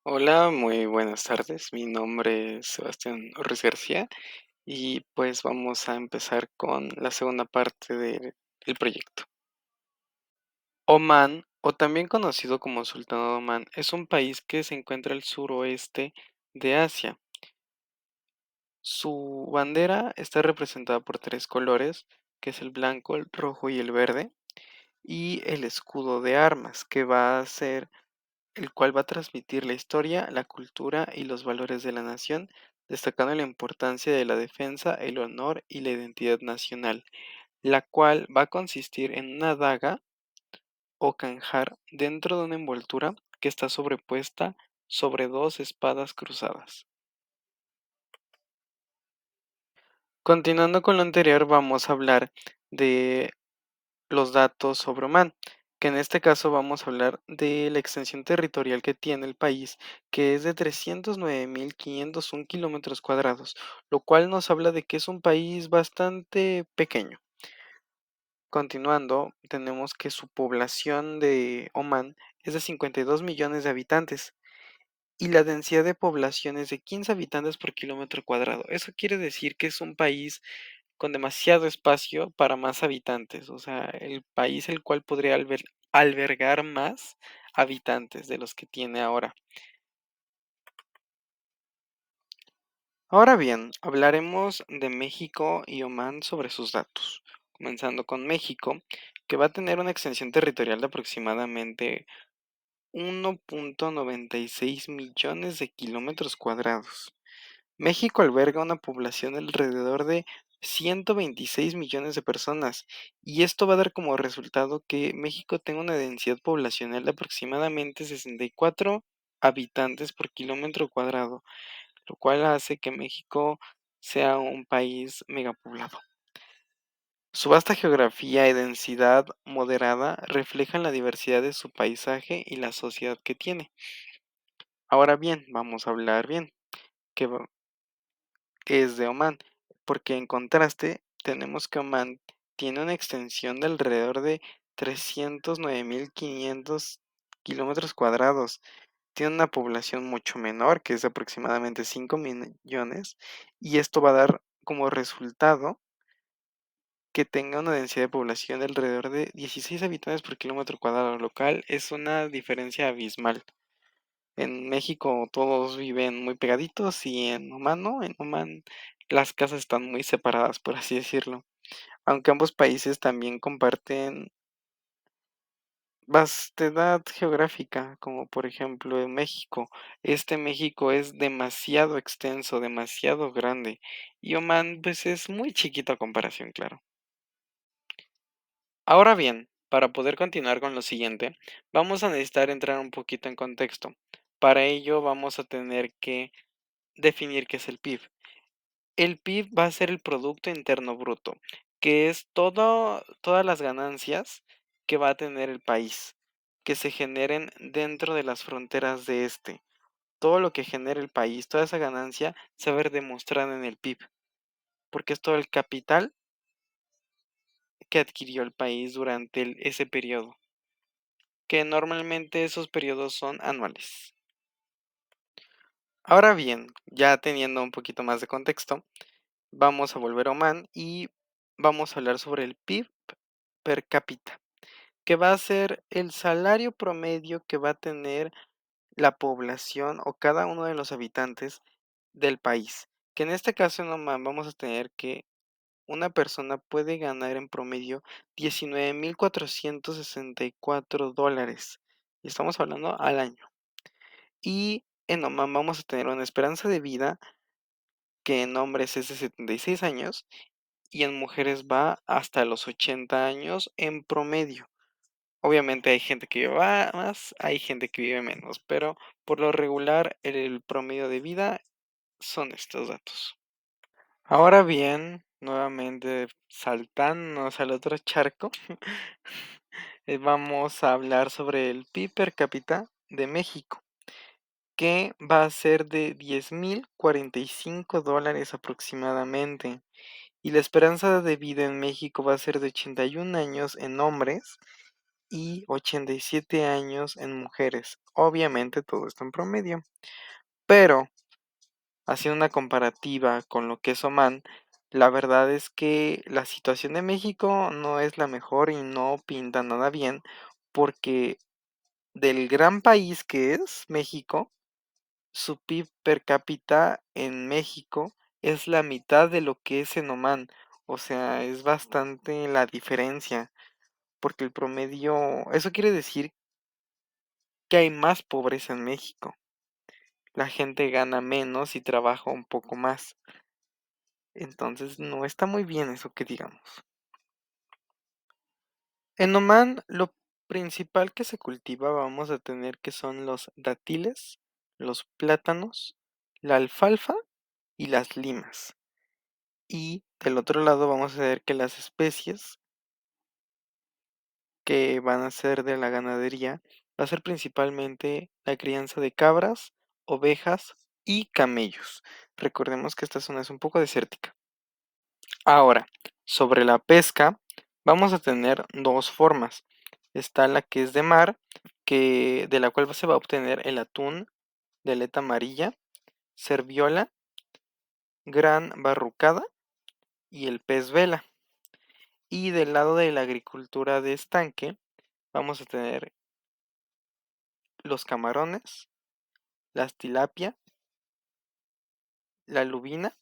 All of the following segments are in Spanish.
Hola, muy buenas tardes. Mi nombre es Sebastián Ruiz García y pues vamos a empezar con la segunda parte del proyecto. Omán, o también conocido como Sultado de Omán, es un país que se encuentra al suroeste de Asia. Su bandera está representada por tres colores, que es el blanco, el rojo y el verde, y el escudo de armas, que va a ser el cual va a transmitir la historia, la cultura y los valores de la nación, destacando la importancia de la defensa, el honor y la identidad nacional, la cual va a consistir en una daga o canjar dentro de una envoltura que está sobrepuesta sobre dos espadas cruzadas. Continuando con lo anterior, vamos a hablar de los datos sobre Omán, que en este caso vamos a hablar de la extensión territorial que tiene el país, que es de 309.501 kilómetros cuadrados, lo cual nos habla de que es un país bastante pequeño. Continuando, tenemos que su población de Omán es de 52 millones de habitantes y la densidad de población es de 15 habitantes por kilómetro cuadrado. Eso quiere decir que es un país con demasiado espacio para más habitantes, o sea, el país el cual podría albergar más habitantes de los que tiene ahora. Ahora bien, hablaremos de México y Omán sobre sus datos, comenzando con México, que va a tener una extensión territorial de aproximadamente 1.96 millones de kilómetros cuadrados. México alberga una población de alrededor de 126 millones de personas y esto va a dar como resultado que México tenga una densidad poblacional de aproximadamente 64 habitantes por kilómetro cuadrado, lo cual hace que México sea un país megapoblado. Su vasta geografía y densidad moderada reflejan la diversidad de su paisaje y la sociedad que tiene. Ahora bien, vamos a hablar bien. Que es de Omán, porque en contraste tenemos que Omán tiene una extensión de alrededor de 309.500 kilómetros cuadrados. Tiene una población mucho menor, que es de aproximadamente 5 millones, y esto va a dar como resultado que tenga una densidad de población de alrededor de 16 habitantes por kilómetro cuadrado local. Es una diferencia abismal. En México todos viven muy pegaditos y en Omán no, en Omán las casas están muy separadas, por así decirlo. Aunque ambos países también comparten vastedad geográfica, como por ejemplo en México. Este México es demasiado extenso, demasiado grande, y Omán pues es muy chiquito a comparación, claro. Ahora bien, para poder continuar con lo siguiente, vamos a necesitar entrar un poquito en contexto. Para ello vamos a tener que definir qué es el PIB. El PIB va a ser el Producto Interno Bruto, que es todas las ganancias que va a tener el país, que se generen dentro de las fronteras de este. Todo lo que genere el país, toda esa ganancia se va a ver demostrada en el PIB, porque es todo el capital que adquirió el país durante ese periodo, que normalmente esos periodos son anuales. Ahora bien, ya teniendo un poquito más de contexto, vamos a volver a Oman y vamos a hablar sobre el PIB per cápita, que va a ser el salario promedio que va a tener la población o cada uno de los habitantes del país. Que en este caso en Oman vamos a tener que una persona puede ganar en promedio 19.464 dólares. Y estamos hablando al año. Y en Oman vamos a tener una esperanza de vida que en hombres es de 76 años y en mujeres va hasta los 80 años en promedio. Obviamente hay gente que vive más, hay gente que vive menos, pero por lo regular el promedio de vida son estos datos. Ahora bien, nuevamente saltándonos al otro charco, vamos a hablar sobre el PIB per cápita de México, que va a ser de 10.045 dólares aproximadamente. Y la esperanza de vida en México va a ser de 81 años en hombres y 87 años en mujeres. Obviamente todo esto en promedio, pero haciendo una comparativa con lo que es Omán, la verdad es que la situación de México no es la mejor y no pinta nada bien, porque del gran país que es México, su PIB per cápita en México es la mitad de lo que es en Omán. O sea, es bastante la diferencia, porque el promedio, eso quiere decir que hay más pobreza en México. La gente gana menos y trabaja un poco más. Entonces, no está muy bien eso que digamos. En Omán, lo principal que se cultiva vamos a tener que son los dátiles, los plátanos, la alfalfa y las limas. Y del otro lado vamos a ver que las especies que van a ser de la ganadería va a ser principalmente la crianza de cabras, ovejas y camellos. Recordemos que esta zona es un poco desértica. Ahora, sobre la pesca, vamos a tener dos formas. Está la que es de mar, de la cual se va a obtener el atún de aleta amarilla, serviola, gran barrucada y el pez vela. Y del lado de la agricultura de estanque, vamos a tener los camarones, las tilapia, la lubina,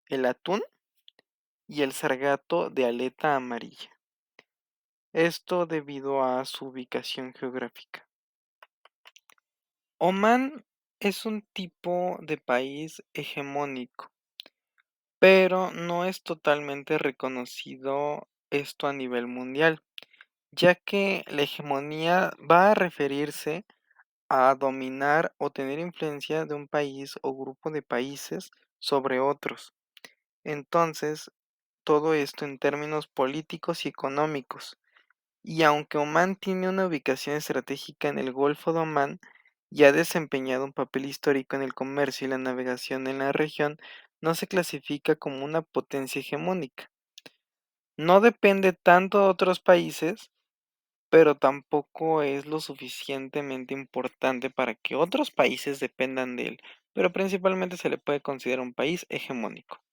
el atún y el sargato de aleta amarilla. Esto debido a su ubicación geográfica. Omán es un tipo de país hegemónico, pero no es totalmente reconocido esto a nivel mundial, ya que la hegemonía va a referirse a dominar o tener influencia de un país o grupo de países sobre otros. Entonces, todo esto en términos políticos y económicos. Y aunque Omán tiene una ubicación estratégica en el Golfo de Omán y ha desempeñado un papel histórico en el comercio y la navegación en la región, no se clasifica como una potencia hegemónica. No depende tanto de otros países, pero tampoco es lo suficientemente importante para que otros países dependan de él, pero principalmente se le puede considerar un país hegemónico.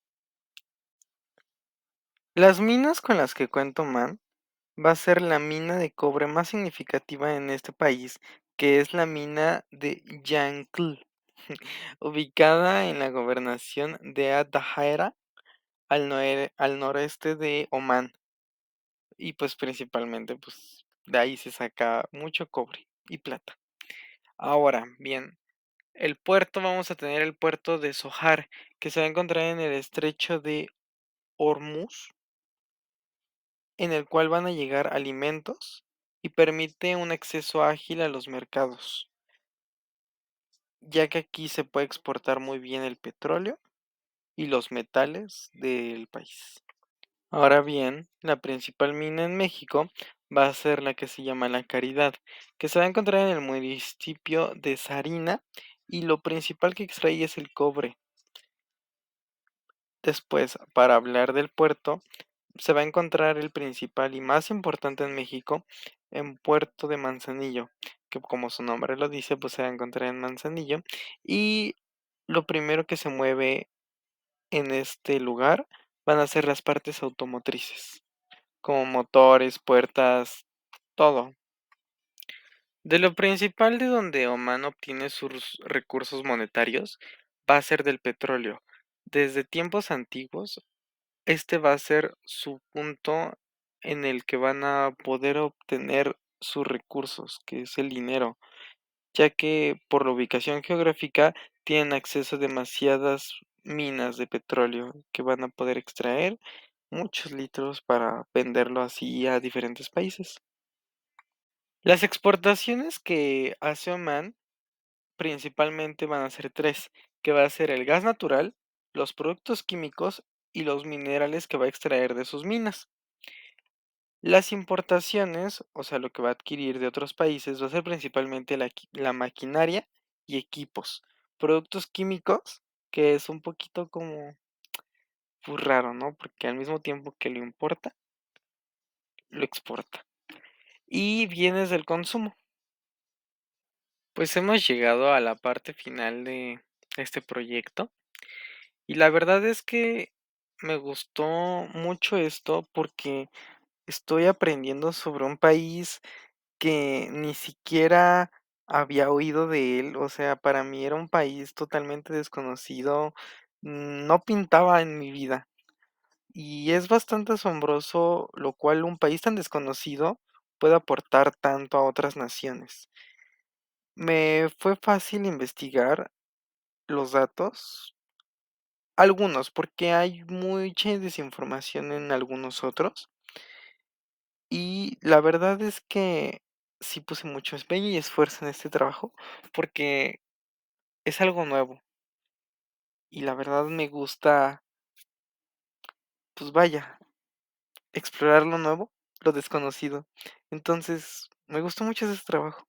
Las minas con las que cuenta Omán va a ser la mina de cobre más significativa en este país, que es la mina de Yankl, ubicada en la gobernación de Ad-Dahaira, al noreste de Omán. Y pues principalmente, pues de ahí se saca mucho cobre y plata. Ahora, bien, el puerto, vamos a tener el puerto de Sohar, que se va a encontrar en el estrecho de Hormuz, en el cual van a llegar alimentos y permite un acceso ágil a los mercados, ya que aquí se puede exportar muy bien el petróleo y los metales del país. Ahora bien, la principal mina en México va a ser la que se llama La Caridad, que se va a encontrar en el municipio de Sarina y lo principal que extrae es el cobre. Después, para hablar del puerto, se va a encontrar el principal y más importante en México, en Puerto de Manzanillo, que como su nombre lo dice, pues se va a encontrar en Manzanillo. Y lo primero que se mueve en este lugar van a ser las partes automotrices, como motores, puertas, todo. De lo principal de donde Oman obtiene sus recursos monetarios va a ser del petróleo. Desde tiempos antiguos, este va a ser su punto en el que van a poder obtener sus recursos, que es el dinero, ya que por la ubicación geográfica tienen acceso a demasiadas minas de petróleo que van a poder extraer muchos litros para venderlo así a diferentes países. Las exportaciones que hace Oman principalmente van a ser tres, que va a ser el gas natural, los productos químicos y los minerales que va a extraer de sus minas. Las importaciones, o sea, lo que va a adquirir de otros países, va a ser principalmente la maquinaria y equipos. Productos químicos, que es un poquito como pues, raro, ¿no? Porque al mismo tiempo que lo importa, lo exporta. y bienes del consumo. Pues hemos llegado a la parte final de este proyecto y la verdad es que me gustó mucho esto porque estoy aprendiendo sobre un país que ni siquiera había oído de él, o sea, para mí era un país totalmente desconocido, no pintaba en mi vida. Y es bastante asombroso lo cual un país tan desconocido puede aportar tanto a otras naciones. Me fue fácil investigar los datos, algunos, porque hay mucha desinformación en algunos otros. Y la verdad es que sí puse mucho empeño y esfuerzo en este trabajo porque es algo nuevo y la verdad me gusta, pues vaya, explorar lo nuevo, lo desconocido. Entonces, me gustó mucho ese trabajo.